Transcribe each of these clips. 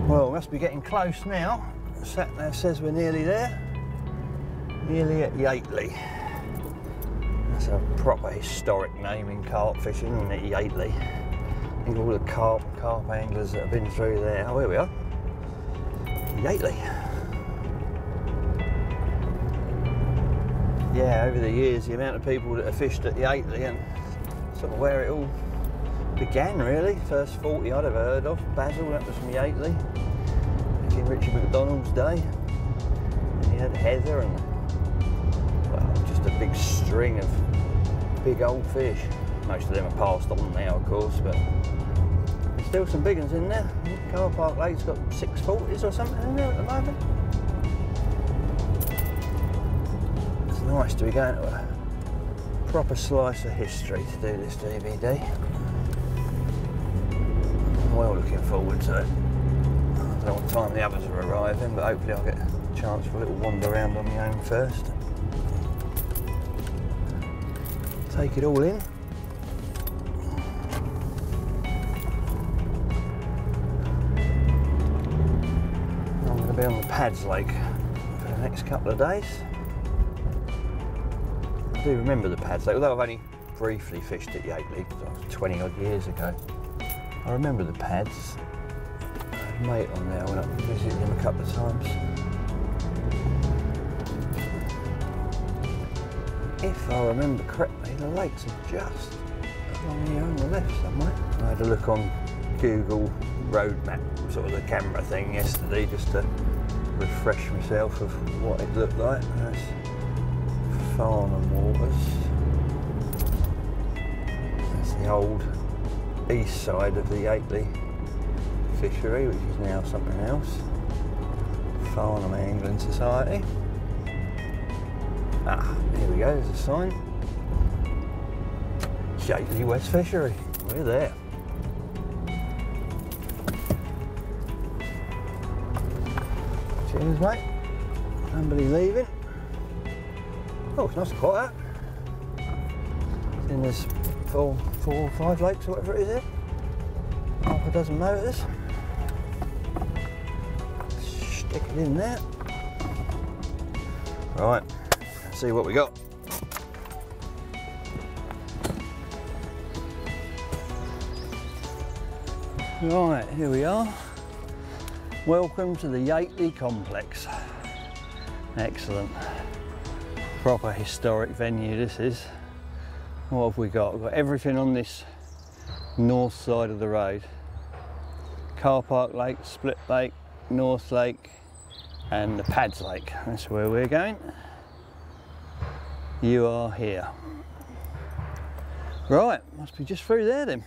Well, we must be getting close now. The sat nav says we're nearly there. Nearly at Yateley. That's a proper historic name in carp fishing, isn't it? Yateley. Think of all the carp and carp anglers that have been through there. Oh, here we are. Yateley. Yeah, over the years, the amount of people that have fished at Yateley and sort of where it all began, really. First 40 I'd ever heard of. Basil, that was from Yateley. Back in Richard McDonald's day. And he had Heather and, well, just a big string of big old fish. Most of them are passed on now, of course, but there's still some big ones in there. Car Park Lake's got 640s or something in there at the moment. It's nice to be going to a proper slice of history to do this DVD. I'm well looking forward to it. I don't know what time the others are arriving, but hopefully I'll get a chance for a little wander around on my own first. Take it all in. I'm going to be on the Pads Lake for the next couple of days. I do remember the Pads Lake, although I've only briefly fished at Yateley, 20 odd years ago. I remember the Pads. I had a mate on there, I went up and visited him a couple of times. If I remember correctly, the lakes are just along here on the left somewhere. I had a look on Google road map, sort of the camera thing yesterday, just to refresh myself of what it looked like. That's Farnham Waters. That's the old east side of the Yateley fishery, which is now something else. Farnham Angling Society. Ah, here we go, there's a sign. Yateley West Fishery, we're there. Cheers, mate. Somebody leaving. Oh, it's nice and quiet. Then there's four or five lakes or whatever it is here. Half a dozen motors. Stick it in there. Right, let's see what we got. Right, here we are. Welcome to the Yateley complex. Excellent. Proper historic venue this is. What have we got? We've got everything on this north side of the road. Car Park Lake, Split Lake, North Lake and the Pads Lake. That's where we're going. You are here. Right, must be just through there then.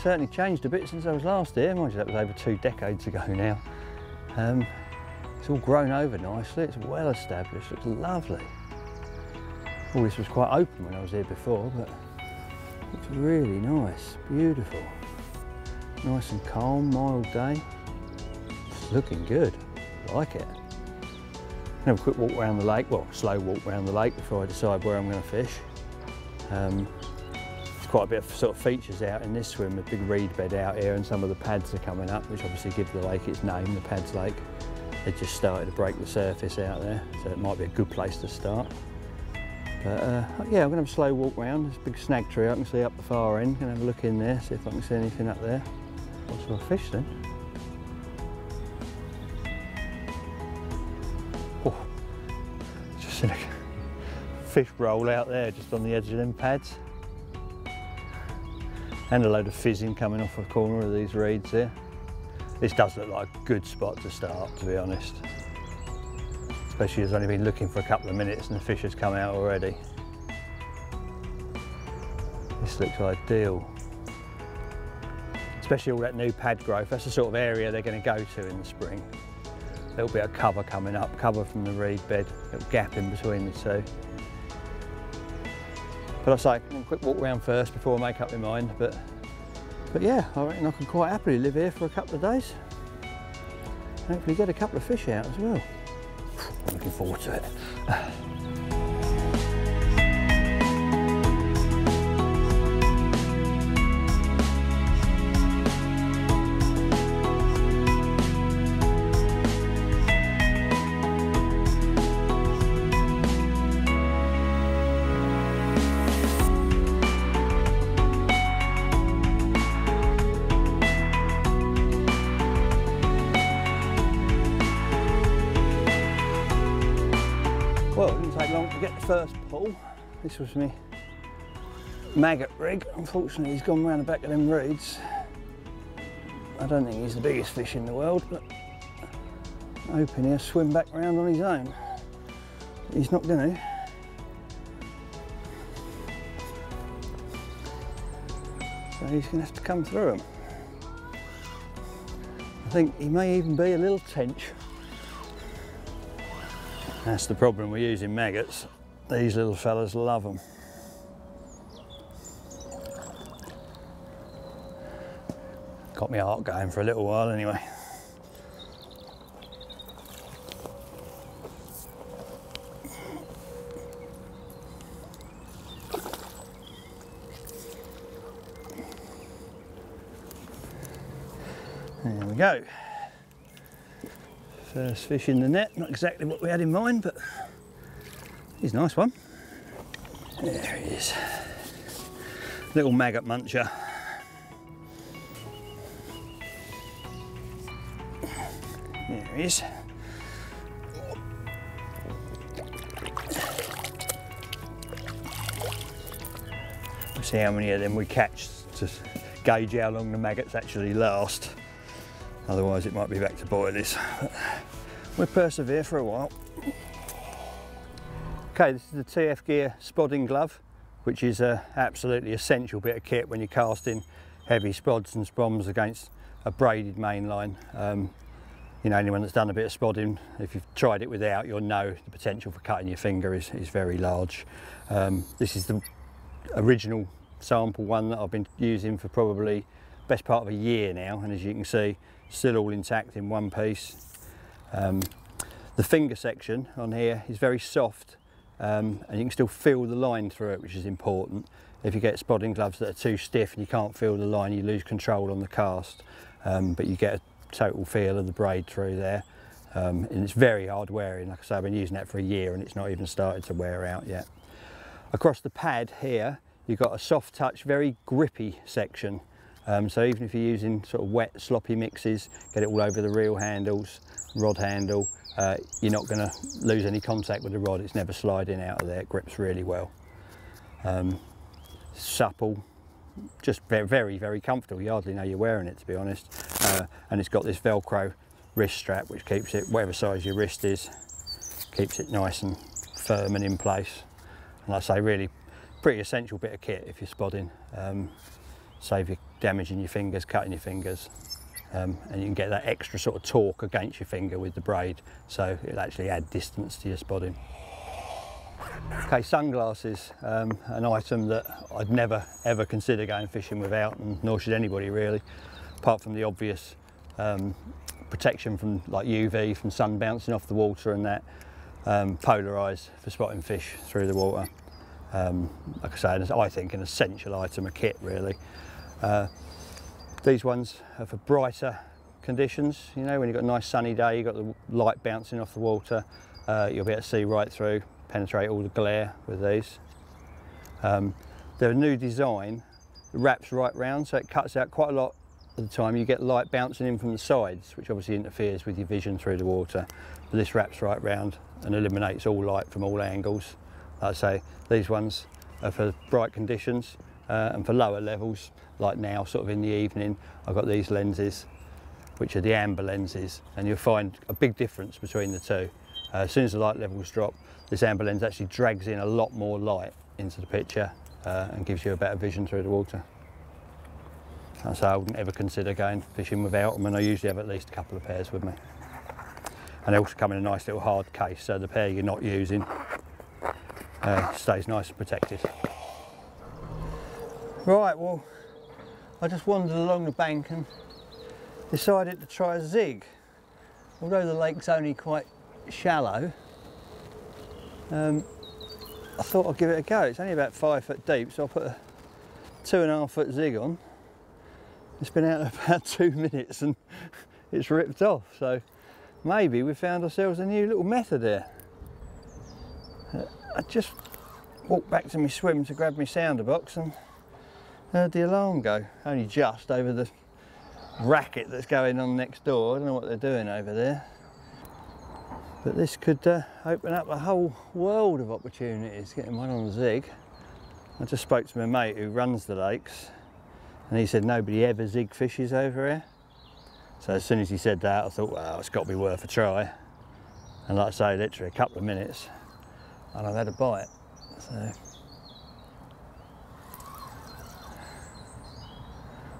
Certainly changed a bit since I was last here. Mind you, that was over 2 decades ago now. It's all grown over nicely, it's well established, looks lovely. All this was quite open when I was here before, but it's really nice, beautiful. Nice and calm, mild day. It's looking good, I like it. Have a quick walk around the lake, well, slow walk around the lake before I decide where I'm going to fish. Quite a bit of sort of features out in this swim, a big reed bed out here and some of the pads are coming up, which obviously give the lake its name, the Pads Lake. They just started to break the surface out there, so it might be a good place to start. But yeah, I'm going to have a slow walk round. There's a big snag tree I can see up the far end. Going to have a look in there, see if I can see anything up there. What sort of fish then? Oh, just seen a fish roll out there just on the edge of them pads. And a load of fizzing coming off the corner of these reeds here. This does look like a good spot to start, to be honest. Especially as I've only been looking for a couple of minutes and the fish has come out already. This looks ideal. Especially all that new pad growth, that's the sort of area they're going to go to in the spring. A little bit of cover coming up, cover from the reed bed, a little gap in between the two. But I say, a quick walk around first before I make up my mind. But yeah, I reckon I can quite happily live here for a couple of days. hopefully get a couple of fish out as well. I'm looking forward to it. Well, it didn't take long to get the first pull. This was my maggot rig. Unfortunately, he's gone round the back of them reeds. I don't think he's the biggest fish in the world, but I'm hoping he'll swim back round on his own. He's not going to. So he's going to have to come through them. I think he may even be a little tench. That's the problem with using maggots. These little fellas love them. Got my heart going for a little while anyway. There we go. First fish in the net, not exactly what we had in mind, but he's a nice one. There he is. Little maggot muncher. There he is. We'll see how many of them we catch to gauge how long the maggots actually last. Otherwise it might be back to boilies. We'll persevere for a while. Okay, this is the TF Gear spodding glove, which is an absolutely essential bit of kit when you're casting heavy spods and sproms against a braided main line. You know, anyone that's done a bit of spodding, if you've tried it without, you'll know the potential for cutting your finger is very large. This is the original sample one that I've been using for probably best part of a year now, and as you can see, still all intact in one piece. The finger section on here is very soft, and you can still feel the line through it, which is important. If you get spodding gloves that are too stiff and you can't feel the line, you lose control on the cast, but you get a total feel of the braid through there. And it's very hard wearing. Like I say, I've been using that for a year and it's not even started to wear out yet. Across the pad here, you've got a soft touch, very grippy section. So even if you're using sort of wet, sloppy mixes, get it all over the reel handles, rod handle, you're not going to lose any contact with the rod. It's never sliding out of there. It grips really well. Supple, just very, very comfortable. You hardly know you're wearing it, to be honest. And it's got this Velcro wrist strap, which keeps it, whatever size your wrist is, keeps it nice and firm and in place. And like I say, really pretty essential bit of kit if you're spodding. Save you damaging your fingers, cutting your fingers, and you can get that extra sort of torque against your finger with the braid, so it'll actually add distance to your spodding. Okay, sunglasses, an item that I'd never ever consider going fishing without, and nor should anybody really, apart from the obvious protection from like UV, from sun bouncing off the water and that, polarised for spotting fish through the water. Like I say, I think an essential item of kit really. These ones are for brighter conditions, you know, when you've got a nice sunny day, you've got the light bouncing off the water, you'll be able to see right through, penetrate all the glare with these. They're a new design, it wraps right round, so it cuts out quite a lot of the time. You get light bouncing in from the sides, which obviously interferes with your vision through the water. But this wraps right round and eliminates all light from all angles. Like I say, these ones are for bright conditions, and for lower levels, like now, sort of in the evening, I've got these lenses, which are the amber lenses, and you'll find a big difference between the two. As soon as the light levels drop, this amber lens actually drags in a lot more light into the picture and gives you a better vision through the water. So I wouldn't ever consider going fishing without them, and I usually have at least a couple of pairs with me. And they also come in a nice little hard case, so the pair you're not using stays nice and protected. Right, well, I just wandered along the bank and decided to try a zig. although the lake's only quite shallow, I thought I'd give it a go. It's only about 5 foot deep, so I'll put a 2.5 foot zig on. It's been out about 2 minutes and it's ripped off, so maybe we found ourselves a new little method there. I just walked back to my swim to grab my sounder box and heard the alarm go, only just over the racket that's going on next door. I don't know what they're doing over there, but this could open up a whole world of opportunities, getting one on the zig. I just spoke to my mate who runs the lakes and he said nobody ever zig fishes over here. So as soon as he said that, I thought, well, it's got to be worth a try. And like I say, literally a couple of minutes and I've had a bite. So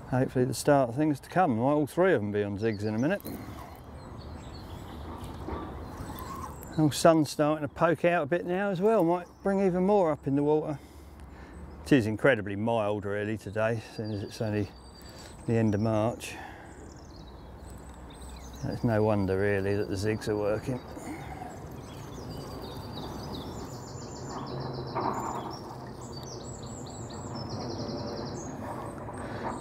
hopefully the start of things to come. Might all 3 of them be on zigs in a minute. The sun's starting to poke out a bit now as well. Might bring even more up in the water. It is incredibly mild really today, seeing as it's only the end of March. It's no wonder really that the zigs are working.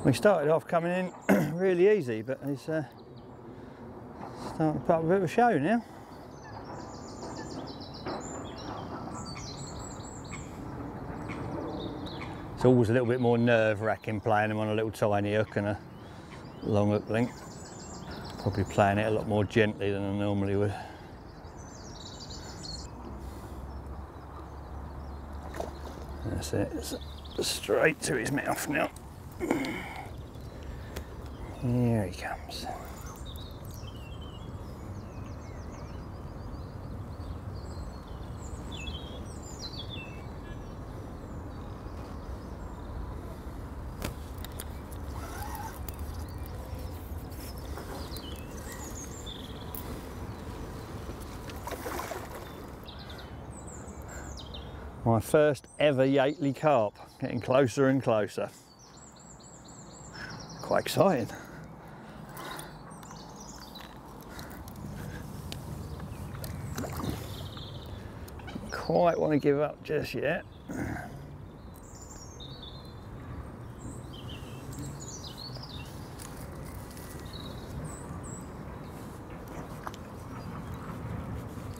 We started off coming in really easy, but it's starting to put up a bit of a show now. It's always a little bit more nerve-wracking playing them on a little tiny hook and a long hook length. Probably playing it a lot more gently than I normally would. That's it, it's straight to his mouth now. Here he comes. My first ever Yateley carp, getting closer and closer. Quite exciting. Quite want to give up just yet.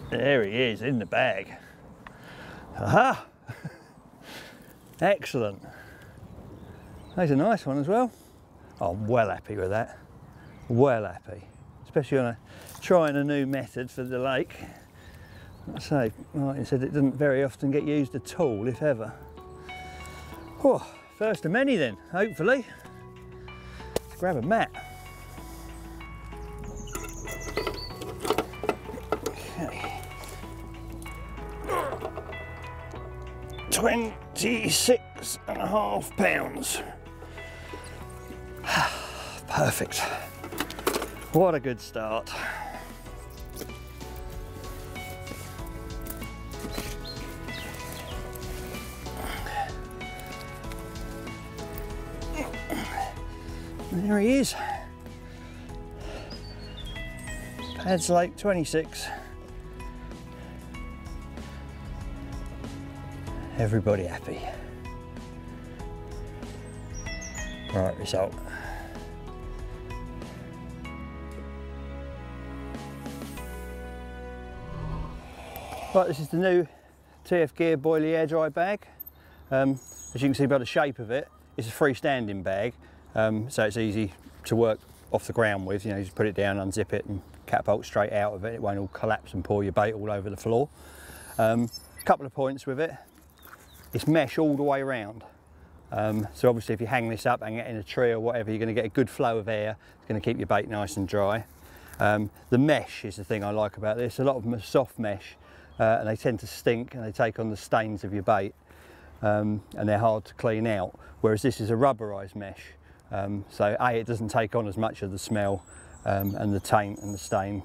There he is in the bag. Aha! Excellent. That's a nice one as well. Oh, I'm well happy with that. Well happy. Especially on trying a new method for the lake. Like I say, Martin said it doesn't very often get used at all, if ever. Oh, first of many then, hopefully. Let's grab a mat. Okay. 26.5 pounds. Perfect. What a good start. And there he is. Pads Lake 26. Everybody happy. Right, result. Right, this is the new TF Gear BOILIE air dry bag. As you can see by the shape of it, it's a freestanding bag, so it's easy to work off the ground with. You know, you just put it down, unzip it and catapult straight out of it. It won't all collapse and pour your bait all over the floor. Couple of points with it. It's mesh all the way around. So obviously if you hang this up, hang it in a tree or whatever, you're going to get a good flow of air. It's going to keep your bait nice and dry. The mesh is the thing I like about this. A lot of them are soft mesh and they tend to stink and they take on the stains of your bait, and they're hard to clean out, whereas this is a rubberized mesh. So A, it doesn't take on as much of the smell and the taint and the stain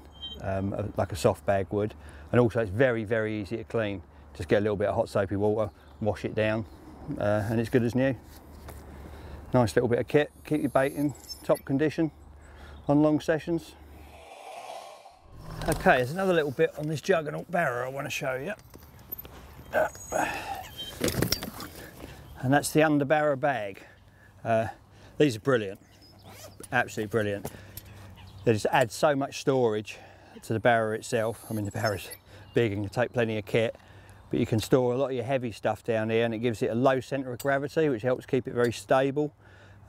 like a soft bag would, and also it's very, very easy to clean. Just get a little bit of hot soapy water, wash it down, and it's good as new. Nice little bit of kit, keep your bait in top condition on long sessions. Okay, there's another little bit on this Juggernaut barrow I want to show you. And that's the underbarrow bag. These are brilliant, absolutely brilliant. They just add so much storage to the barrow itself. I mean, the barrow's big and can take plenty of kit, but you can store a lot of your heavy stuff down here, and it gives it a low centre of gravity, which helps keep it very stable.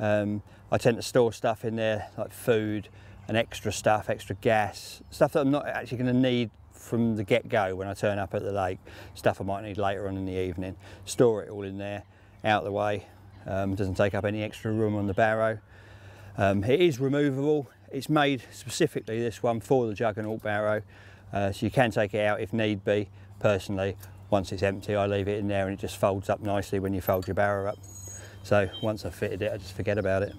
I tend to store stuff in there like food and extra stuff, extra gas, stuff that I'm not actually going to need from the get-go when I turn up at the lake, stuff I might need later on in the evening. Store it all in there, out of the way. Doesn't take up any extra room on the barrow. It is removable. It's made specifically, this one, for the Juggernaut barrow, so you can take it out if need be. Personally, once it's empty, I leave it in there and it just folds up nicely when you fold your barrow up. So once I've fitted it, I just forget about it.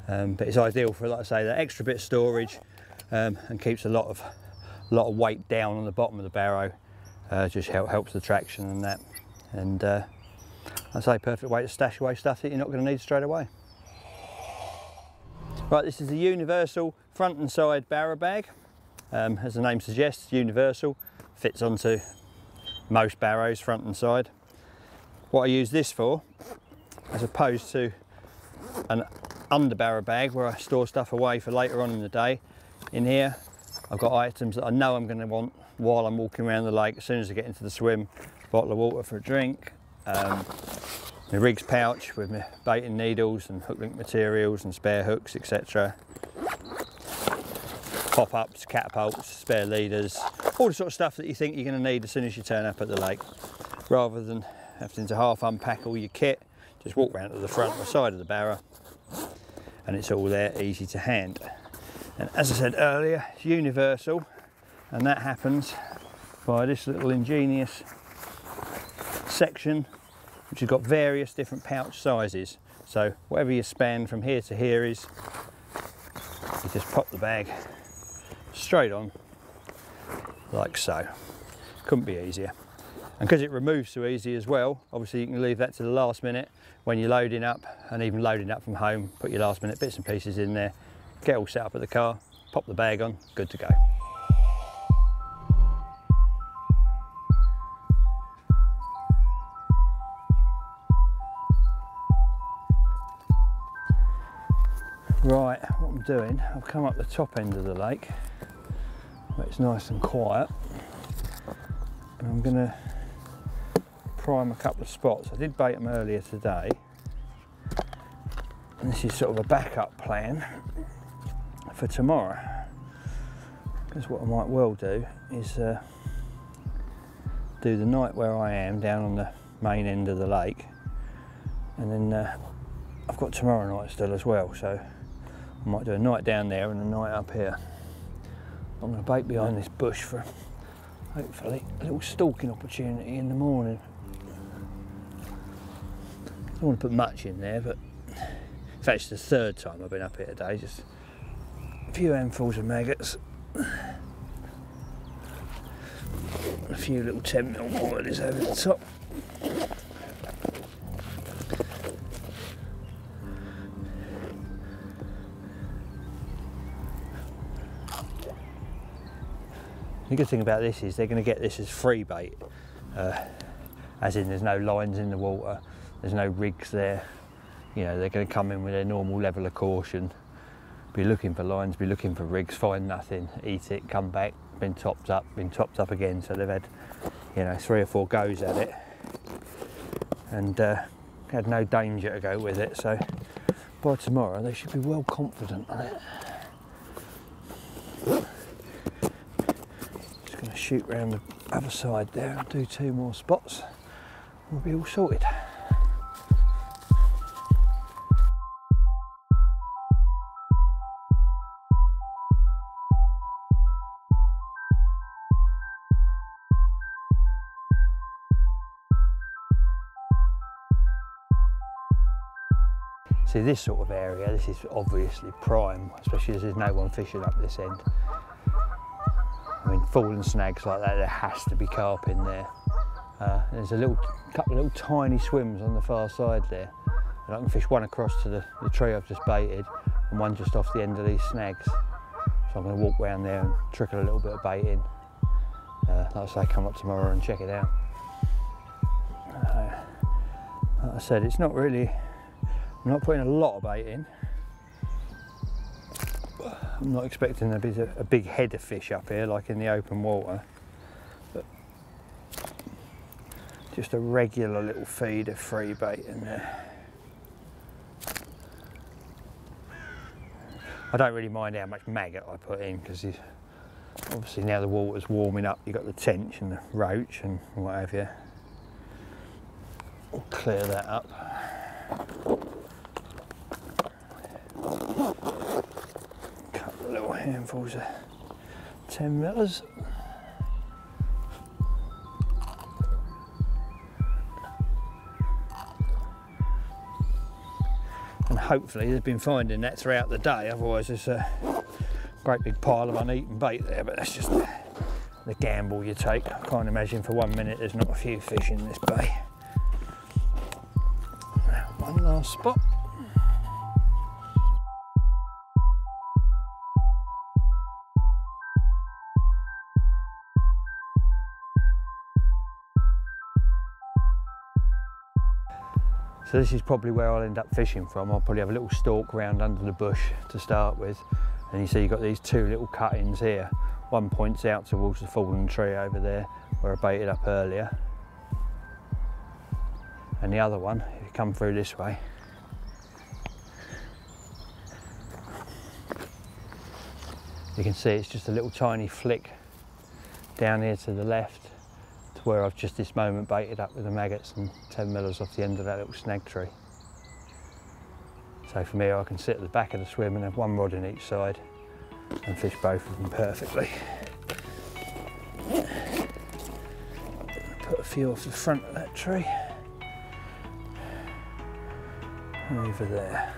But it's ideal for, like I say, that extra bit of storage, and keeps a lot of weight down on the bottom of the barrow. Just helps the traction and that. And I say, perfect way to stash away stuff that you're not going to need straight away. Right, this is the universal front and side barrow bag. As the name suggests, universal, fits onto most barrows, front and side. What I use this for, as opposed to an underbarrow bag where I store stuff away for later on in the day, in here I've got items that I know I'm going to want while I'm walking around the lake. As soon as I get into the swim, bottle of water for a drink, my rigs pouch with my baiting needles and hook link materials and spare hooks, etc. Pop-ups, catapults, spare leaders, all the sort of stuff that you think you're going to need as soon as you turn up at the lake. Rather than having to half unpack all your kit, just walk round to the front or side of the barrow and it's all there, easy to hand. And as I said earlier, it's universal, and that happens by this little ingenious section which has got various different pouch sizes. So whatever your span from here to here is, you just pop the bag straight on like so. Couldn't be easier. And because it removes so easy as well, obviously you can leave that to the last minute when you're loading up, and even loading up from home, put your last minute bits and pieces in there, get all set up at the car, pop the bag on, good to go. Right, what I'm doing, I've come up the top end of the lake where it's nice and quiet, and I'm going to prime a couple of spots. I did bait them earlier today, and this is sort of a backup plan for tomorrow, because what I might well do is do the night where I am down on the main end of the lake, and then I've got tomorrow night still as well, so I might do a night down there and a night up here. I'm going to bait behind this bush for hopefully a little stalking opportunity in the morning. I don't want to put much in there, but in fact it's the third time I've been up here today. Just a few handfuls of maggots, a few little 10mm boilies over the top. The good thing about this is they're going to get this as free bait, as in there's no lines in the water, there's no rigs there. You know, they're going to come in with their normal level of caution, be looking for lines, be looking for rigs, find nothing, eat it, come back, been topped up again. So they've had, you know, 3 or 4 goes at it, and had no danger to go with it. So by tomorrow they should be well confident on it. Shoot round the other side there and do 2 more spots, we'll be all sorted. See, this sort of area, this is obviously prime, especially as there's no one fishing up this end. I mean, falling snags like that, there has to be carp in there. There's a couple of little tiny swims on the far side there, and I can fish one across to the tree I've just baited and one just off the end of these snags. So I'm going to walk round there and trickle a little bit of bait in. Like I say, come up tomorrow and check it out. Like I said, it's not really, I'm not putting a lot of bait in. I'm not expecting there to be a big head of fish up here like in the open water, but just a regular little feed of free bait in there. I don't really mind how much maggot I put in, because obviously now the water's warming up, you've got the tench and the roach and what have you. We'll clear that up. A couple of little handfuls of 10 millers. And hopefully they've been finding that throughout the day, otherwise there's a great big pile of uneaten bait there, but that's just the gamble you take. I can't imagine for 1 minute there's not a few fish in this bay. One last spot. So this is probably where I'll end up fishing from. I'll probably have a little stalk round under the bush to start with. And you see you've got these two little cut-ins here. One points out towards the fallen tree over there where I baited up earlier. And the other one, if you come through this way, you can see it's just a little tiny flick down here to the left, to where I've just this moment baited up with the maggots and 10 millers off the end of that little snag tree. So from here I can sit at the back of the swim and have one rod in each side and fish both of them perfectly. Put a few off the front of that tree. Over there.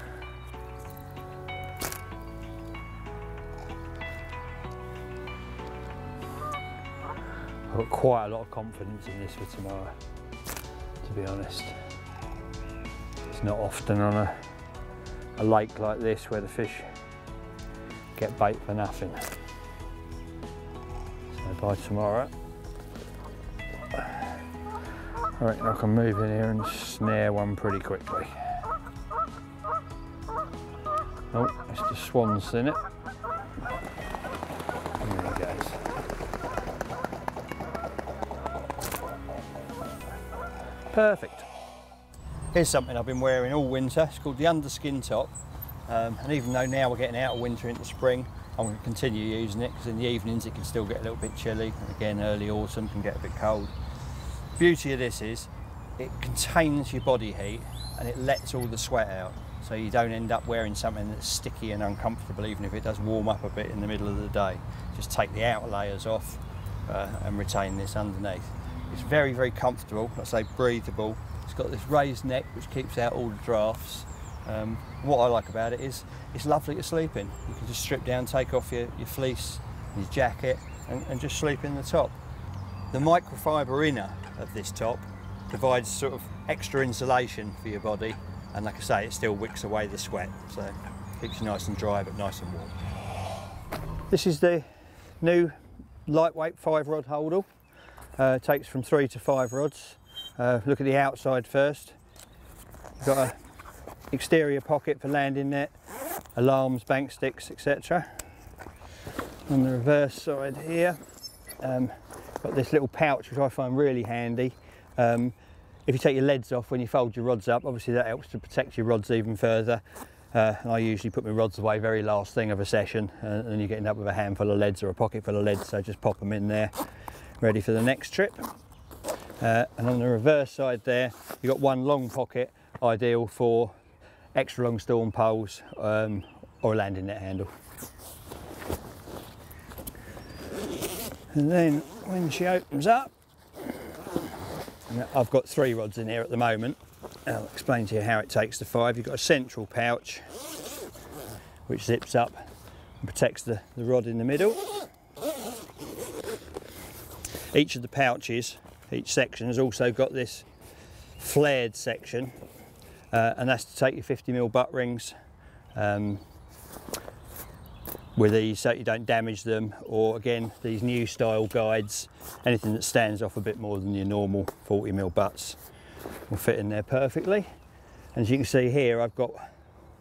I've got quite a lot of confidence in this for tomorrow, to be honest. It's not often on a lake like this where the fish get bait for nothing. So by tomorrow, I reckon I can move in here and snare one pretty quickly. Oh, Mr. Swan's in it. There he goes. Perfect. Here's something I've been wearing all winter. It's called the underskin top. And even though now we're getting out of winter into spring, I'm going to continue using it, because in the evenings it can still get a little bit chilly. And again, early autumn can get a bit cold. The beauty of this is it contains your body heat and it lets all the sweat out. So you don't end up wearing something that's sticky and uncomfortable, even if it does warm up a bit in the middle of the day. Just take the outer layers off and retain this underneath. It's very, very comfortable, let's say breathable. It's got this raised neck which keeps out all the drafts. What I like about it is it's lovely to sleep in. You can just strip down, take off your fleece, your jacket and just sleep in the top. The microfiber inner of this top provides sort of extra insulation for your body. And like I say, it still wicks away the sweat, so it keeps you nice and dry but nice and warm. This is the new lightweight 5-rod HOLDALL. Takes from 3 to 5 rods. Look at the outside first. You've got an exterior pocket for landing net, alarms, bank sticks, etc. On the reverse side here, got this little pouch which I find really handy. If you take your leads off when you fold your rods up, obviously that helps to protect your rods even further. And I usually put my rods away very last thing of a session, and you get up with a handful of leads or a pocket full of leads, so just pop them in there, ready for the next trip. And on the reverse side there, you've got one long pocket, ideal for extra long storm poles or a landing net handle. And then when she opens up, I've got 3 rods in here at the moment. I'll explain to you how it takes to 5. You've got a central pouch which zips up and protects the rod in the middle. Each of the pouches, each section has also got this flared section, and that's to take your 50mm butt rings with these so you don't damage them, or again these new style guides, anything that stands off a bit more than your normal 40mm butts will fit in there perfectly. And as you can see here, I've got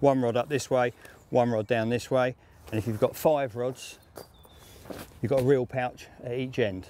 one rod up this way, one rod down this way, and if you've got 5 rods, you've got a reel pouch at each end.